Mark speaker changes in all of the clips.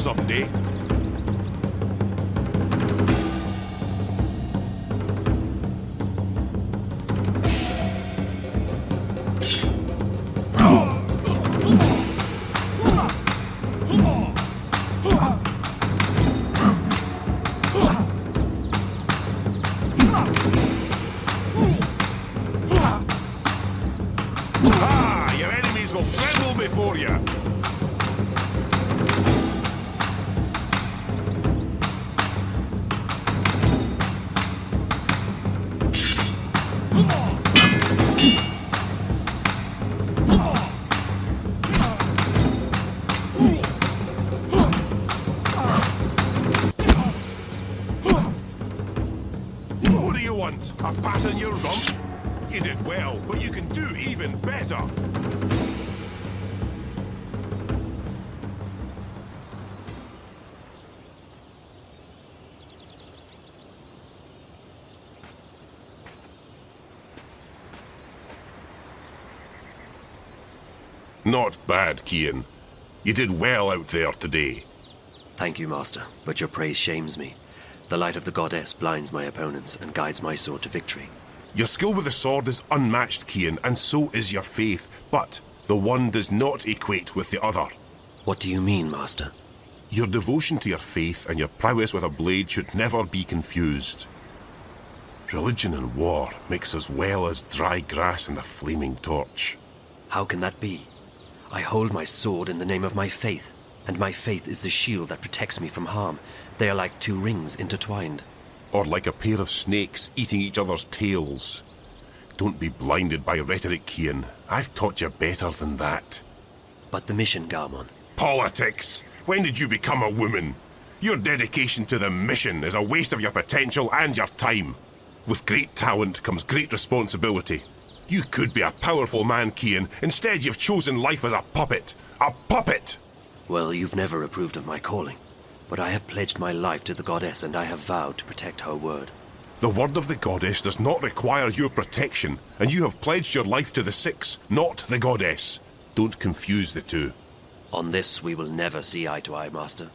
Speaker 1: someday. Your enemies will tremble before you. What do you want? A pat on your rump? You did well, but you can do even better. Not bad, Cian. You did well out there today.
Speaker 2: Thank you, Master, but your praise shames me. The light of the goddess blinds my opponents and guides my sword to victory.
Speaker 1: Your skill with the sword is unmatched, Cian, and so is your faith, but the one does not equate with the other.
Speaker 2: What do you mean, Master?
Speaker 1: Your devotion to your faith and your prowess with a blade should never be confused. Religion and war mix as well as dry grass and a flaming torch.
Speaker 2: How can that be? I hold my sword in the name of my faith, and my faith is the shield that protects me from harm. They are like two rings intertwined.
Speaker 1: Or like a pair of snakes eating each other's tails. Don't be blinded by rhetoric, Cian. I've taught you better than that.
Speaker 2: But the mission, Garmon.
Speaker 1: Politics! When did you become a woman? Your dedication to the mission is a waste of your potential and your time. With great talent comes great responsibility. You could be a powerful man, Cian. Instead, you've chosen life as a puppet. A puppet!
Speaker 2: Well, you've never approved of my calling. But I have pledged my life to the goddess, and I have vowed to protect her word.
Speaker 1: The word of the goddess does not require your protection, and you have pledged your life to the Six, not the goddess. Don't confuse the two.
Speaker 2: On this, we will never see eye to eye, Master.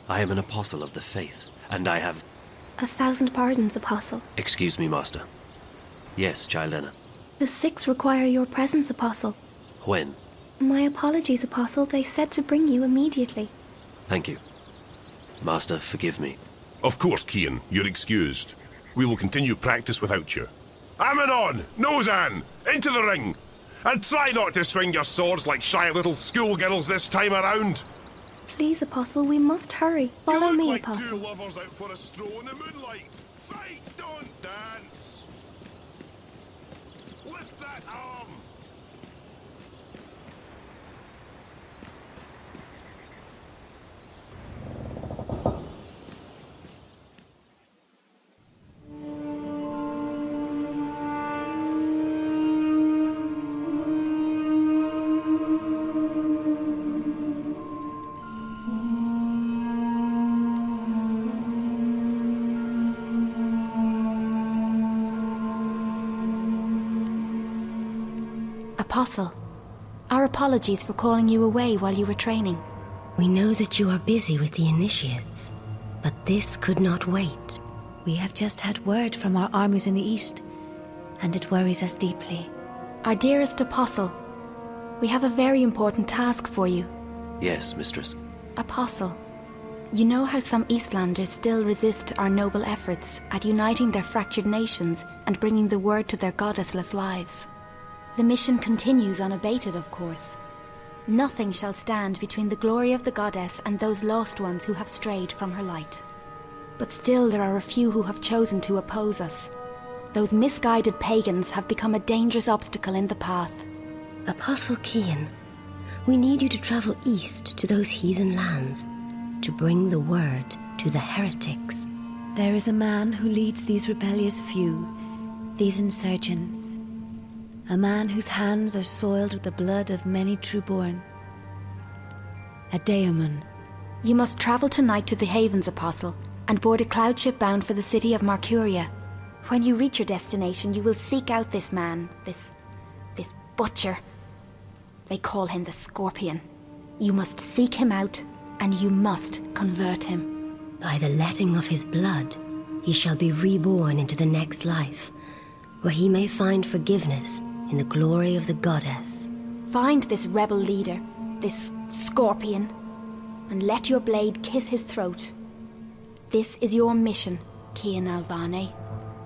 Speaker 2: I am an apostle of the faith, and I have...
Speaker 3: 1,000 pardons, Apostle.
Speaker 2: Excuse me, Master. Yes, Childena.
Speaker 3: The Six require your presence, Apostle.
Speaker 2: When?
Speaker 3: My apologies, Apostle. They said to bring you immediately.
Speaker 2: Thank you. Master, forgive me.
Speaker 1: Of course, Cian, you're excused. We will continue practice without you. Ammonon! Nozan! Into the ring! And try not to swing your swords like shy little schoolgirls this time around!
Speaker 3: Please, Apostle, we must hurry. Follow
Speaker 1: you look
Speaker 3: me,
Speaker 1: like
Speaker 3: Apostle.
Speaker 1: two lovers out for a stroll in the moonlight! Fight, don't dance! Lift that arm!
Speaker 4: Apostle, our apologies for calling you away while you were training.
Speaker 5: We know that you are busy with the initiates, but this could not wait.
Speaker 6: We have just had word from our armies in the east, and it worries us deeply.
Speaker 4: Our dearest Apostle, we have a very important task for you.
Speaker 2: Yes, Mistress.
Speaker 4: Apostle, you know how some Eastlanders still resist our noble efforts at uniting their fractured nations and bringing the word to their goddessless lives. The mission continues unabated, of course. Nothing shall stand between the glory of the goddess and those lost ones who have strayed from her light. But still there are a few who have chosen to oppose us. Those misguided pagans have become a dangerous obstacle in the path.
Speaker 5: Apostle Cian, we need you to travel east to those heathen lands, to bring the word to the heretics.
Speaker 6: There is a man who leads these rebellious few, these insurgents. A man whose hands are soiled with the blood of many true-born. A Damien.
Speaker 4: You must travel tonight to the Havens, Apostle, and board a cloud ship bound for the city of Mercuria. When you reach your destination, you will seek out this man, this butcher. They call him the Scorpion. You must seek him out and you must convert him.
Speaker 5: By the letting of his blood, he shall be reborn into the next life, where he may find forgiveness in the glory of the goddess.
Speaker 4: Find this rebel leader, this scorpion, and let your blade kiss his throat. This is your mission, Cian Alvane.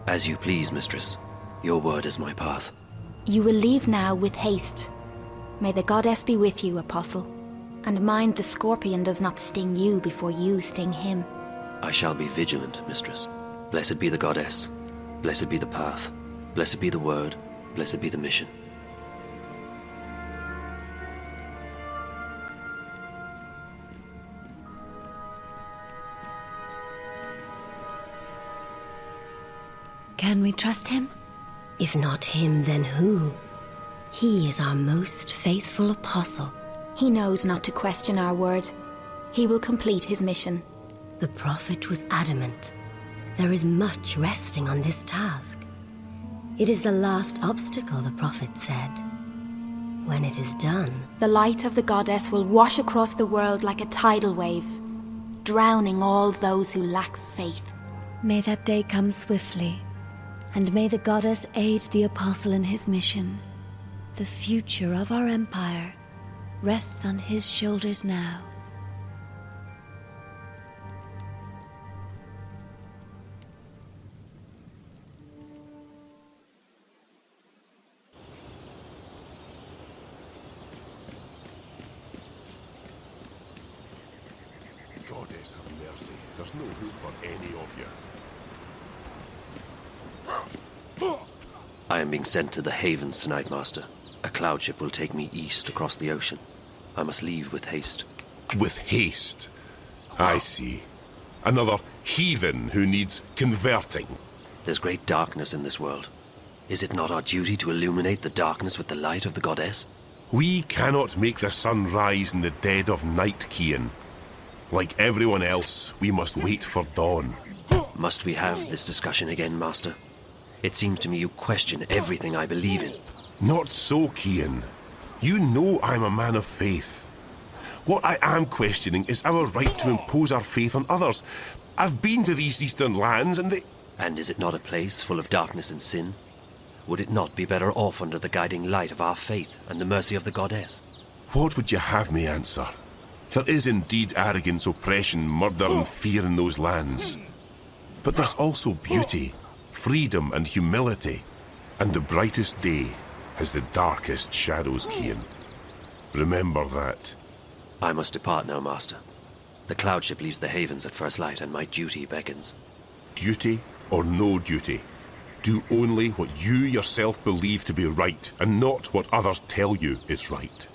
Speaker 2: As you please, mistress. Your word is my path.
Speaker 4: You will leave now with haste. May the goddess be with you, Apostle. And mind the scorpion does not sting you before you sting him.
Speaker 2: I shall be vigilant, mistress. Blessed be the goddess. Blessed be the path. Blessed be the word. Blessed be the mission.
Speaker 6: Can we trust him?
Speaker 5: If not him, then who? He is our most faithful apostle.
Speaker 4: He knows not to question our word. He will complete his mission.
Speaker 5: The prophet was adamant. There is much resting on this task. It is the last obstacle, the prophet said. When it is done,
Speaker 4: The light of the goddess will wash across the world like a tidal wave, drowning all those who lack faith.
Speaker 6: May that day come swiftly, and may the goddess aid the apostle in his mission. The future of our empire rests on his shoulders now.
Speaker 1: Goddess have mercy. There's no hope for any of you.
Speaker 2: I am being sent to the Havens tonight, Master. A cloud ship will take me east across the ocean. I must leave with haste.
Speaker 1: With haste. I see. Another heathen who needs converting.
Speaker 2: There's great darkness in this world. Is it not our duty to illuminate the darkness with the light of the goddess?
Speaker 1: We cannot make the sun rise in the dead of night, Cian. Like everyone else, we must wait for dawn.
Speaker 2: Must we have this discussion again, Master? It seems to me you question everything I believe in.
Speaker 1: Not so, Cian. You know I'm a man of faith. What I am questioning is our right to impose our faith on others. I've been to these eastern lands and they...
Speaker 2: And is it not a place full of darkness and sin? Would it not be better off under the guiding light of our faith and the mercy of the goddess?
Speaker 1: What would you have me answer? There is indeed arrogance, oppression, murder and fear in those lands. But there's also beauty, freedom and humility. And the brightest day has the darkest shadows, Cian. Remember that.
Speaker 2: I must depart now, Master. The cloud ship leaves the Havens at first light, and my duty beckons.
Speaker 1: Duty or no duty. Do only what you yourself believe to be right, and not what others tell you is right.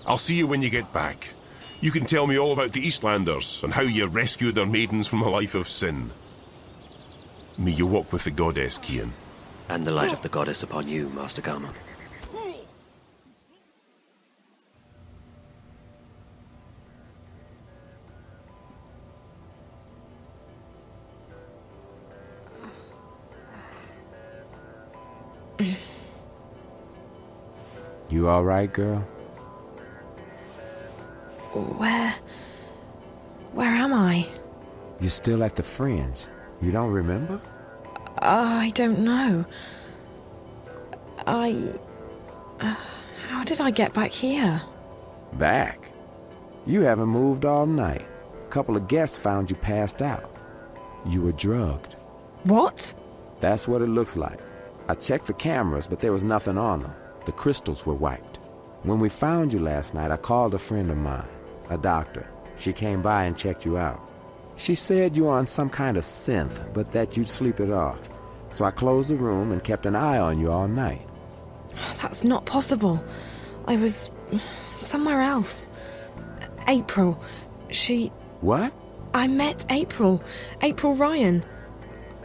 Speaker 1: I'll see you when you get back. You can tell me all about the Eastlanders, and how you rescued their maidens from a life of sin. May you walk with the goddess, Cian.
Speaker 2: And the light of the goddess upon you, Master Gama.
Speaker 7: You all right, girl?
Speaker 8: Where am I?
Speaker 7: You're still at the Fringe. You don't remember?
Speaker 8: I don't know. How did I get back here?
Speaker 7: Back? You haven't moved all night. A couple of guests found you passed out. You were drugged.
Speaker 8: What?
Speaker 7: That's what it looks like. I checked the cameras, but there was nothing on them. The crystals were wiped. When we found you last night, I called a friend of mine, a doctor. She came by and checked you out. She said you were on some kind of synth, but that you'd sleep it off. So I closed the room and kept an eye on you all night.
Speaker 8: That's not possible. I was somewhere else. April. She...
Speaker 7: What?
Speaker 8: I met April. April Ryan.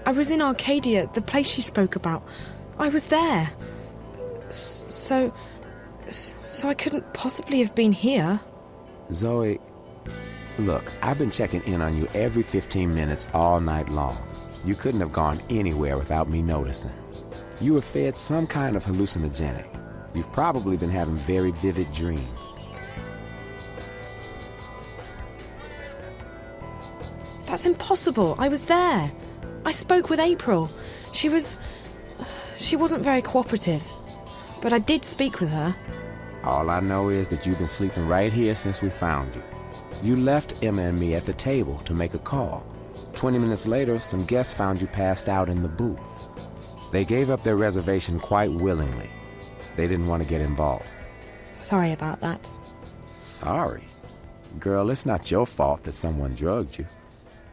Speaker 8: I was in Arcadia, the place she spoke about. I was there. So I couldn't possibly have been here.
Speaker 7: Zoe, look, I've been checking in on you every 15 minutes all night long. You couldn't have gone anywhere without me noticing. You were fed some kind of hallucinogenic. You've probably been having very vivid dreams.
Speaker 8: That's impossible. I was there. I spoke with April. She wasn't very cooperative. But I did speak with her.
Speaker 7: All I know is that you've been sleeping right here since we found you. You left Emma and me at the table to make a call. 20 minutes later, some guests found you passed out in the booth. They gave up their reservation quite willingly. They didn't want to get involved.
Speaker 8: Sorry about that.
Speaker 7: Sorry? Girl, it's not your fault that someone drugged you.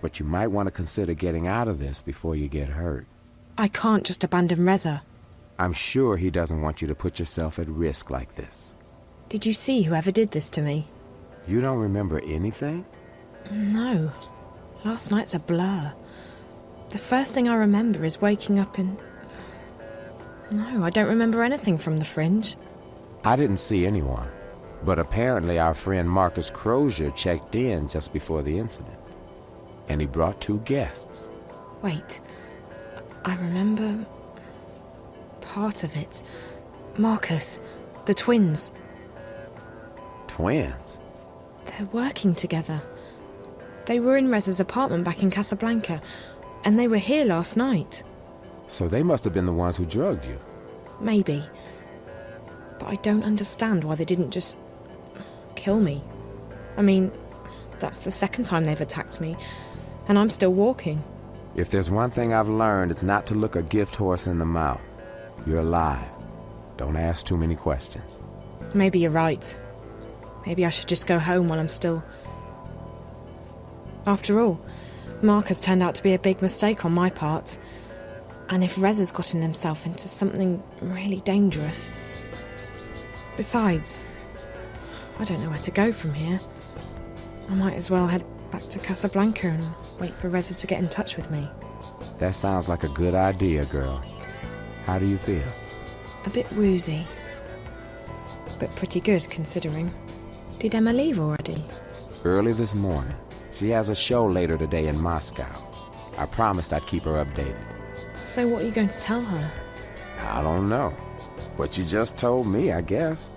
Speaker 7: But you might want to consider getting out of this before you get hurt.
Speaker 8: I can't just abandon Reza.
Speaker 7: I'm sure he doesn't want you to put yourself at risk like this.
Speaker 8: Did you see whoever did this to me?
Speaker 7: You don't remember anything?
Speaker 8: No. Last night's a blur. The first thing I remember is waking up in... No, I don't remember anything from the Fringe.
Speaker 7: I didn't see anyone. But apparently our friend Marcus Crozier checked in just before the incident. And he brought 2 guests.
Speaker 8: Wait. I remember... part of it. Marcus. The twins.
Speaker 7: Twins?
Speaker 8: They're working together. They were in Reza's apartment back in Casablanca, and they were here last night.
Speaker 7: So they must have been the ones who drugged you.
Speaker 8: Maybe. But I don't understand why they didn't just... kill me. I mean, that's the second time they've attacked me, and I'm still walking.
Speaker 7: If there's one thing I've learned, it's not to look a gift horse in the mouth. You're alive. Don't ask too many questions.
Speaker 8: Maybe you're right. Maybe I should just go home while I'm still... After all, Marcus turned out to be a big mistake on my part. And if Reza's gotten himself into something really dangerous... Besides, I don't know where to go from here. I might as well head back to Casablanca and wait for Reza to get in touch with me.
Speaker 7: That sounds like a good idea, girl. How do you feel?
Speaker 8: A bit woozy. But pretty good, considering. Did Emma leave already?
Speaker 7: Early this morning. She has a show later today in Moscow. I promised I'd keep her updated.
Speaker 8: So what are you going to tell her?
Speaker 7: I don't know. What you just told me, I guess.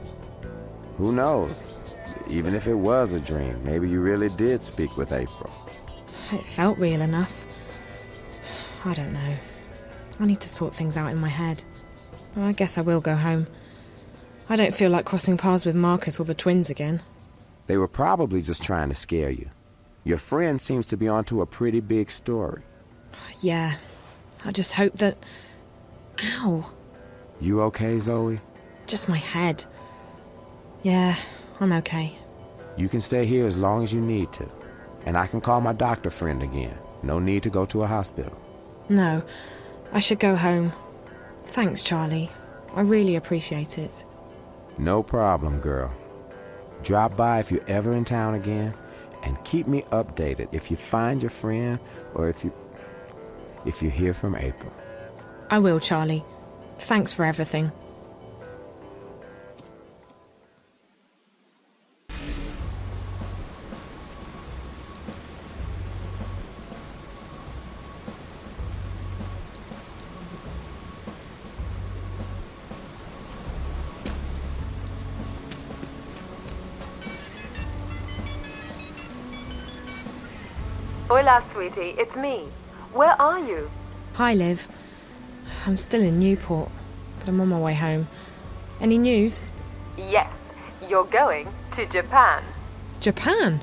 Speaker 7: Who knows? Even if it was a dream, maybe you really did speak with April.
Speaker 8: It felt real enough. I don't know. I need to sort things out in my head. I guess I will go home. I don't feel like crossing paths with Marcus or the twins again.
Speaker 7: They were probably just trying to scare you. Your friend seems to be onto a pretty big story.
Speaker 8: Yeah. I just hope that... Ow.
Speaker 7: You okay, Zoe?
Speaker 8: Just my head. Yeah, I'm okay.
Speaker 7: You can stay here as long as you need to. And I can call my doctor friend again. No need to go to a hospital.
Speaker 8: No, I should go home. Thanks, Charlie. I really appreciate it.
Speaker 7: No problem, girl. Drop by if you're ever in town again, and keep me updated if you find your friend or if you hear from April.
Speaker 8: I will, Charlie. Thanks for everything.
Speaker 9: Hola, sweetie. It's me. Where are you?
Speaker 8: Hi, Liv. I'm still in Newport, but I'm on my way home. Any news?
Speaker 9: Yes. You're going to Japan.
Speaker 8: Japan?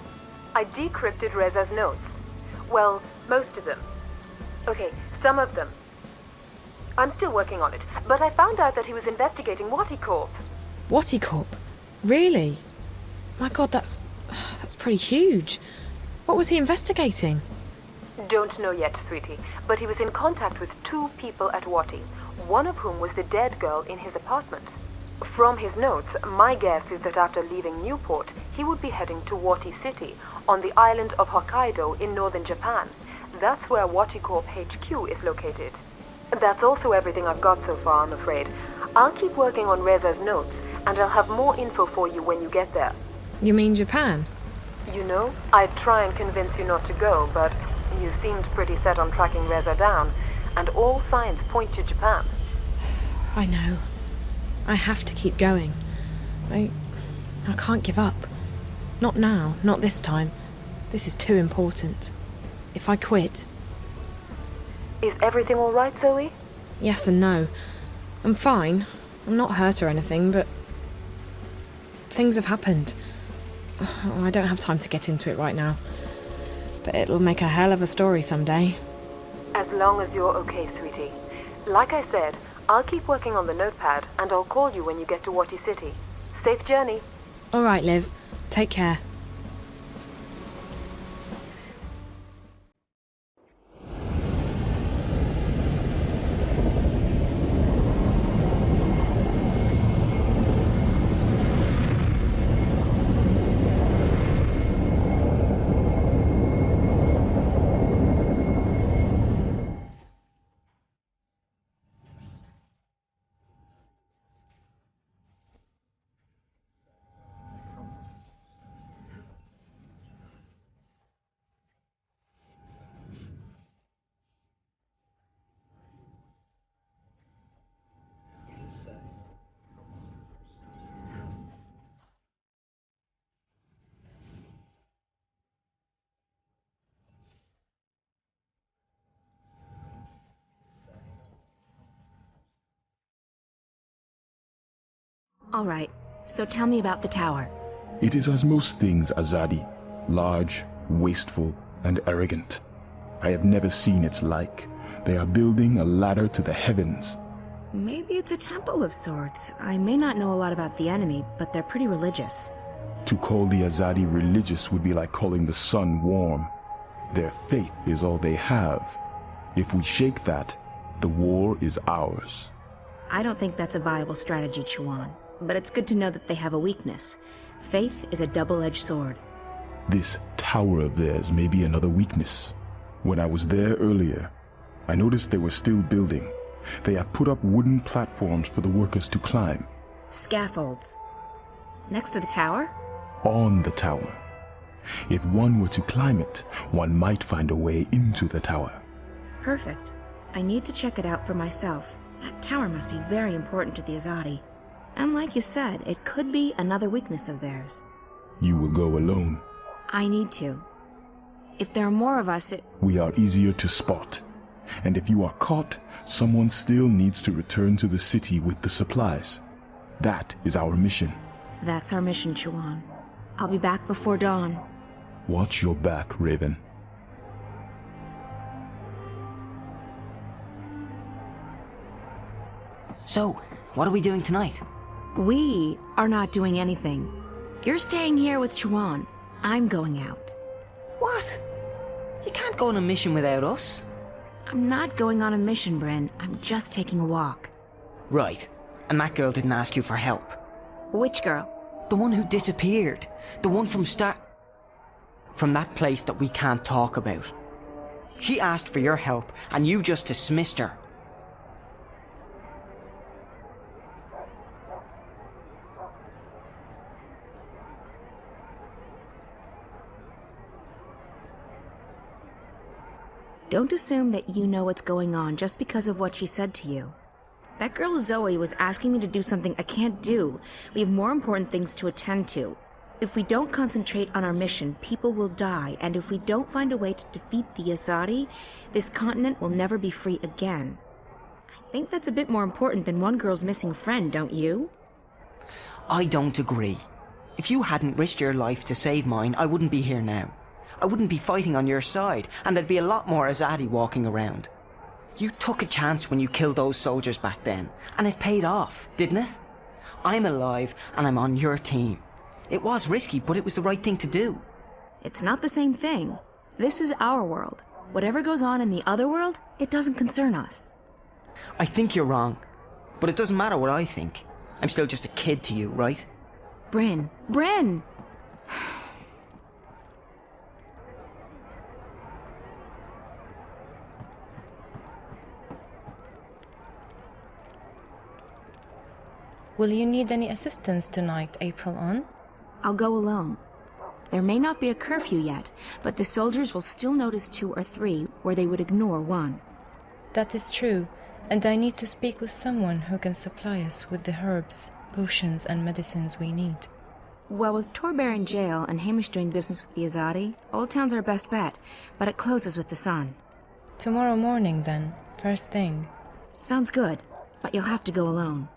Speaker 9: I decrypted Reza's notes. Well, most of them. Okay, some of them. I'm still working on it, but I found out that he was investigating Waticorp.
Speaker 8: Waticorp? Really? My God, that's pretty huge. What was he investigating?
Speaker 9: Don't know yet, sweetie, but he was in contact with 2 people at Wati, one of whom was the dead girl in his apartment. From his notes, my guess is that after leaving Newport, he would be heading to Wati City, on the island of Hokkaido in northern Japan. That's where Waticorp HQ is located. That's also everything I've got so far, I'm afraid. I'll keep working on Reza's notes, and I'll have more info for you when you get there.
Speaker 8: You mean Japan?
Speaker 9: You know, I'd try and convince you not to go, but you seemed pretty set on tracking Reza down, and all signs point to Japan.
Speaker 8: I know. I have to keep going. I can't give up. Not now, not this time. This is too important. If I quit?
Speaker 9: Is everything all right, Zoe?
Speaker 8: Yes and no. I'm fine. I'm not hurt or anything, but things have happened. I don't have time to get into it right now. But it'll make a hell of a story someday.
Speaker 9: As long as you're okay, sweetie. Like I said, I'll keep working on the notepad, and I'll call you when you get to Wati City. Safe journey.
Speaker 8: All right, Liv. Take care.
Speaker 10: All right, so tell me about the tower.
Speaker 11: It is as most things Azadi, large, wasteful, and arrogant. I have never seen its like. They are building a ladder to the heavens.
Speaker 10: Maybe it's a temple of sorts. I may not know a lot about the enemy, but they're pretty religious.
Speaker 11: To call the Azadi religious would be like calling the sun warm. Their faith is all they have. If we shake that, the war is ours.
Speaker 10: I don't think that's a viable strategy, Chuan. But it's good to know that they have a weakness. Faith is a double-edged sword.
Speaker 11: This tower of theirs may be another weakness. When I was there earlier, I noticed they were still building. They have put up wooden platforms for the workers to climb.
Speaker 10: Scaffolds. Next to the tower?
Speaker 11: On the tower. If one were to climb it, one might find a way into the tower.
Speaker 10: Perfect. I need to check it out for myself. That tower must be very important to the Azadi. And like you said, it could be another weakness of theirs.
Speaker 11: You will go alone.
Speaker 10: I need to. If there are more of us,
Speaker 11: We are easier to spot. And if you are caught, someone still needs to return to the city with the supplies. That is our mission.
Speaker 10: That's our mission, Chuan. I'll be back before dawn.
Speaker 11: Watch your back, Raven.
Speaker 12: So, what are we doing tonight?
Speaker 10: We are not doing anything. You're staying here with Chuan. I'm going out.
Speaker 12: What? You can't go on a mission without us.
Speaker 10: I'm not going on a mission, Bryn. I'm just taking a walk.
Speaker 12: Right. And that girl didn't ask you for help.
Speaker 10: Which girl?
Speaker 12: The one who disappeared. The one from that place that we can't talk about. She asked for your help, and you just dismissed her.
Speaker 10: Don't assume that you know what's going on just because of what she said to you. That girl Zoe was asking me to do something I can't do. We have more important things to attend to. If we don't concentrate on our mission, people will die, and if we don't find a way to defeat the Azadi, this continent will never be free again. I think that's a bit more important than one girl's missing friend, don't you?
Speaker 12: I don't agree. If you hadn't risked your life to save mine, I wouldn't be here now. I wouldn't be fighting on your side, and there'd be a lot more Azadi walking around. You took a chance when you killed those soldiers back then, and it paid off, didn't it? I'm alive, and I'm on your team. It was risky, but it was the right thing to do.
Speaker 10: It's not the same thing. This is our world. Whatever goes on in the other world, it doesn't concern us.
Speaker 12: I think you're wrong, but it doesn't matter what I think. I'm still just a kid to you, right?
Speaker 10: Bryn! Bryn!
Speaker 13: Will you need any assistance tonight, April on?
Speaker 10: I'll go alone. There may not be a curfew yet, but the soldiers will still notice 2 or 3 where they would ignore 1.
Speaker 13: That is true, and I need to speak with someone who can supply us with the herbs, potions and medicines we need.
Speaker 10: Well, with Torbear in jail and Hamish doing business with the Azadi, Old Town's our best bet, but it closes with the sun.
Speaker 13: Tomorrow morning, then. First thing.
Speaker 10: Sounds good, but you'll have to go alone.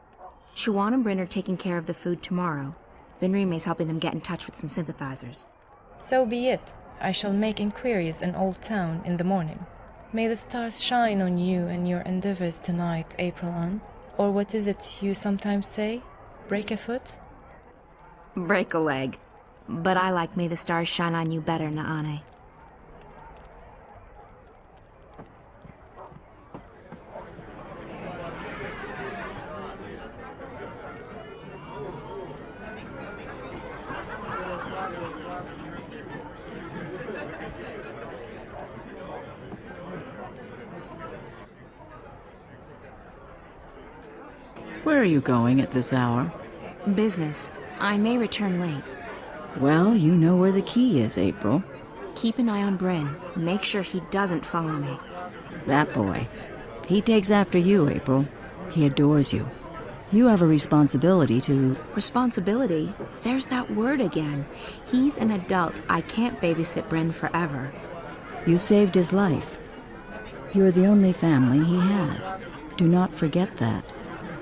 Speaker 10: Siobhan and Bryn are taking care of the food tomorrow. Vinrime's helping them get in touch with some sympathizers.
Speaker 13: So be it. I shall make inquiries in Old Town in the morning. May the stars shine on you and your endeavors tonight, April Ann. Or what is it you sometimes say? Break a foot?
Speaker 10: Break a leg. But I like May the Stars Shine on You better, Naane.
Speaker 14: Where are you going at this hour?
Speaker 10: Business. I may return late.
Speaker 14: Well, you know where the key is, April.
Speaker 10: Keep an eye on Bryn. Make sure he doesn't follow me.
Speaker 14: That boy. He takes after you, April. He adores you. You have a responsibility to...
Speaker 15: Responsibility? There's that word again. He's an adult. I can't babysit Bryn forever.
Speaker 14: You saved his life. You're the only family he has. Do not forget that.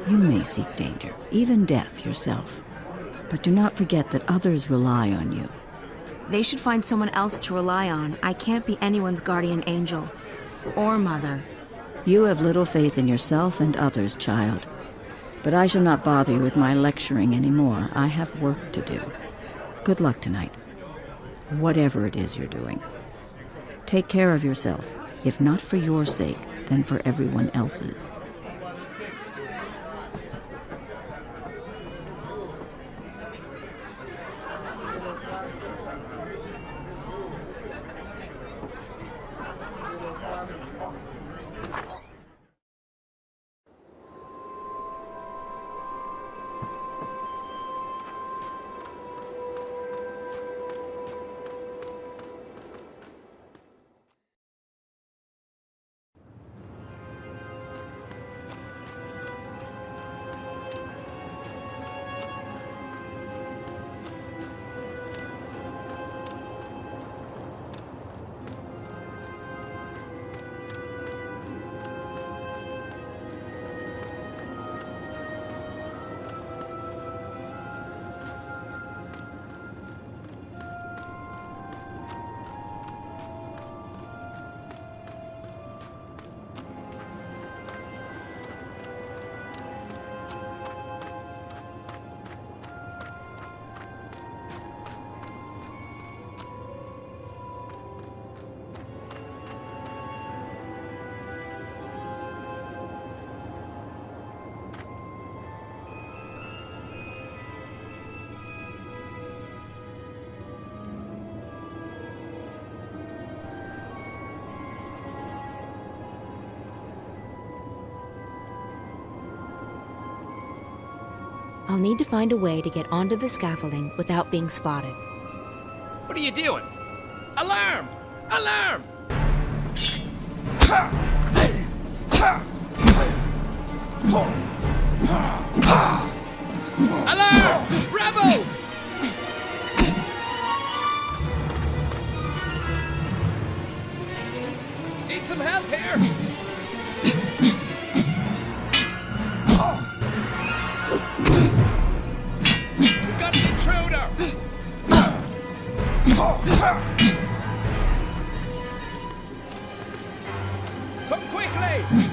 Speaker 14: You may seek danger, even death yourself. But do not forget that others rely on you.
Speaker 15: They should find someone else to rely on. I can't be anyone's guardian angel. Or mother.
Speaker 14: You have little faith in yourself and others, child. But I shall not bother you with my lecturing anymore. I have work to do. Good luck tonight. Whatever it is you're doing. Take care of yourself, if not for your sake, then for everyone else's.
Speaker 15: I'll need to find a way to get onto the scaffolding without being spotted.
Speaker 16: What are you doing? Alarm! Alarm! Alarm! Rebels! Need some help here? We've got an intruder! Come quickly!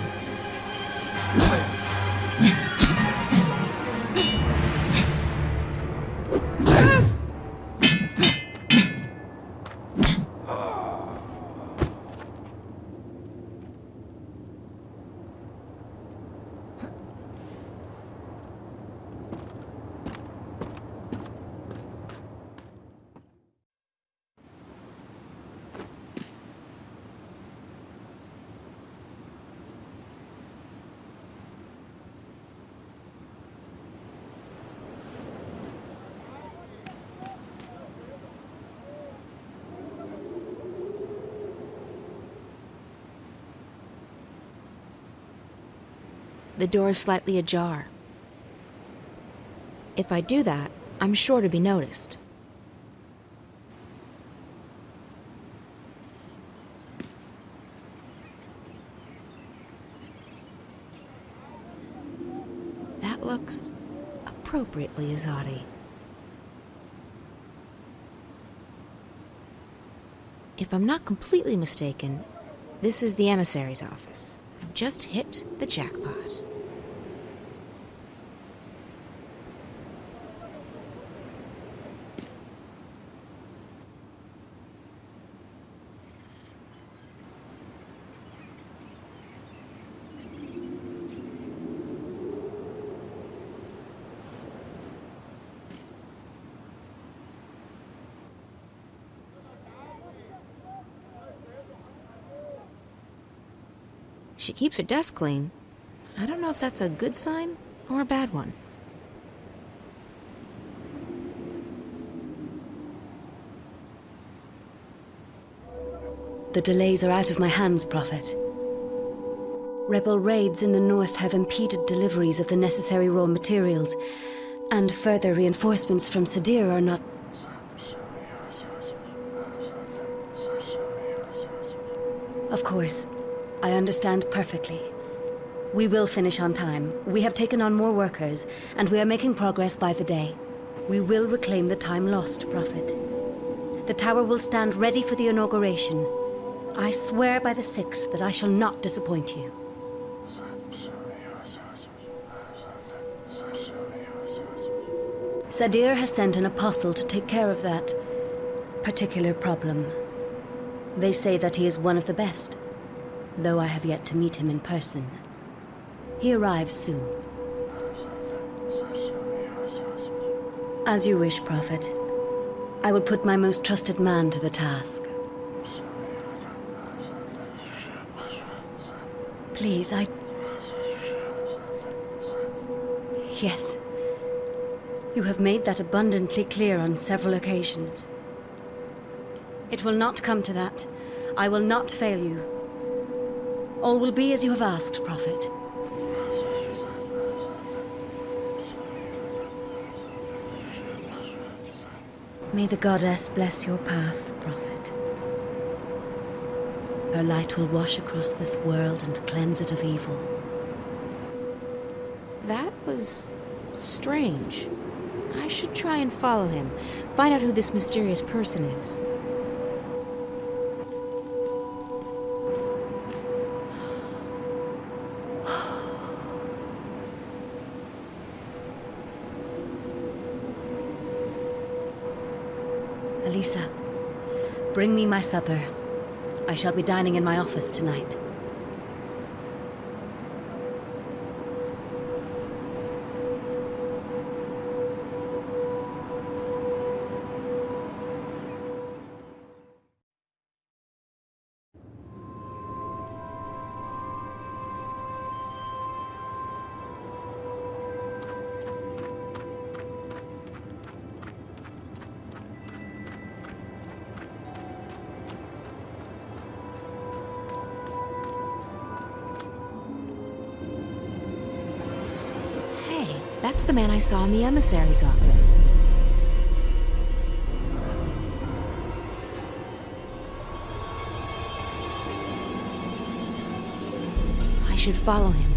Speaker 15: The door is slightly ajar. If I do that, I'm sure to be noticed. That looks appropriately Azadi. If I'm not completely mistaken, this is the emissary's office. I've just hit the jackpot. She keeps her desk clean. I don't know if that's a good sign or a bad one.
Speaker 6: The delays are out of my hands, Prophet. Rebel raids in the north have impeded deliveries of the necessary raw materials, and further reinforcements from Sadir are not... Of course, I understand perfectly. We will finish on time. We have taken on more workers, and we are making progress by the day. We will reclaim the time lost, Prophet. The tower will stand ready for the inauguration. I swear by the Six that I shall not disappoint you. Sadir has sent an apostle to take care of that particular problem. They say that he is one of the best, though I have yet to meet him in person. He arrives soon. As you wish, Prophet. I will put my most trusted man to the task. Please, Yes. You have made that abundantly clear on several occasions. It will not come to that. I will not fail you. All will be as you have asked, Prophet. May the goddess bless your path, Prophet. Her light will wash across this world and cleanse it of evil.
Speaker 15: That was strange. I should try and follow him, find out who this mysterious person is.
Speaker 6: Elisa, bring me my supper. I shall be dining in my office tonight.
Speaker 15: That's the man I saw in the emissary's office. I should follow him.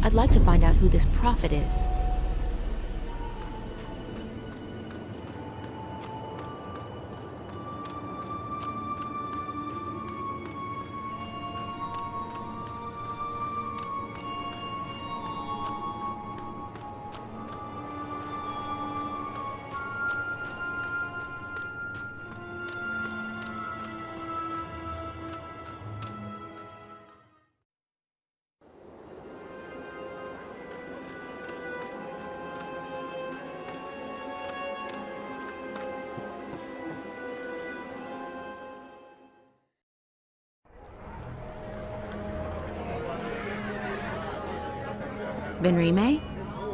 Speaker 15: I'd like to find out who this prophet is. Benrime?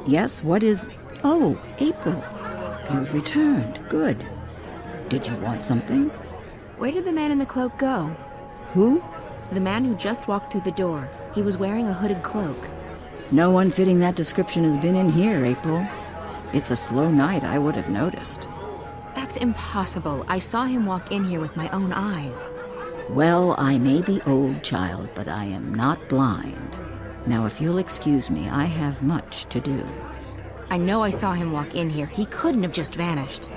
Speaker 14: Yes, what is... Oh, April. You've returned. Good. Did you want something?
Speaker 15: Where did the man in the cloak go?
Speaker 14: Who?
Speaker 15: The man who just walked through the door. He was wearing a hooded cloak.
Speaker 14: No one fitting that description has been in here, April. It's a slow night, I would have noticed.
Speaker 15: That's impossible. I saw him walk in here with my own eyes.
Speaker 14: Well, I may be old, child, but I am not blind. Now, if you'll excuse me, I have much to do.
Speaker 15: I know I saw him walk in here. He couldn't have just vanished.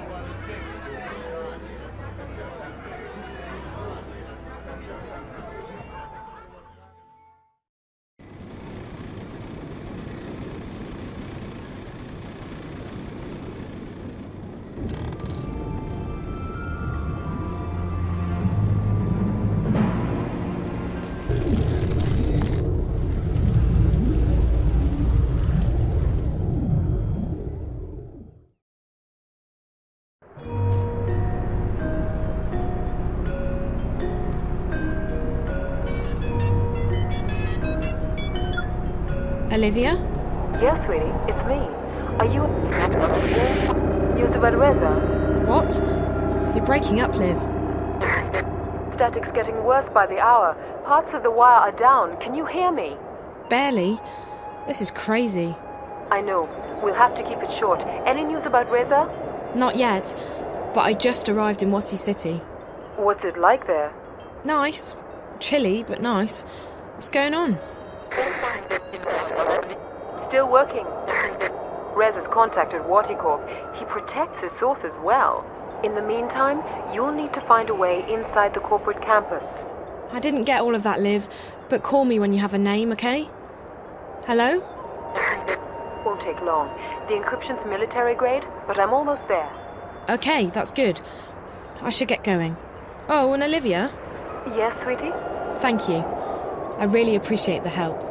Speaker 8: Olivia?
Speaker 9: Yes, sweetie, it's me. Are you about Reza?
Speaker 8: What? You're breaking up, Liv.
Speaker 9: Static's getting worse by the hour. Parts of the wire are down. Can you hear me?
Speaker 8: Barely. This is crazy.
Speaker 9: I know. We'll have to keep it short. Any news about Reza?
Speaker 8: Not yet, but I just arrived in Wati City.
Speaker 9: What's it like there?
Speaker 8: Nice. Chilly, but nice. What's going on?
Speaker 9: Still working. Reza's contacted Waticorp. He protects his sources well. In the meantime, you'll need to find a way inside the corporate campus.
Speaker 8: I didn't get all of that, Liv, but call me when you have a name, okay? Hello?
Speaker 9: Won't take long. The encryption's military grade, but I'm almost there.
Speaker 8: Okay, that's good. I should get going. Oh, and Olivia?
Speaker 9: Yes, sweetie?
Speaker 8: Thank you. I really appreciate the help.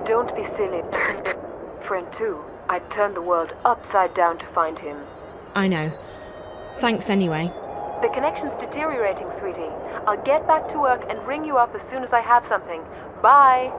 Speaker 9: Don't be silly. Friend too. I'd turn the world upside down to find him.
Speaker 8: I know. Thanks anyway.
Speaker 9: The connection's deteriorating, sweetie. I'll get back to work and ring you up as soon as I have something. Bye!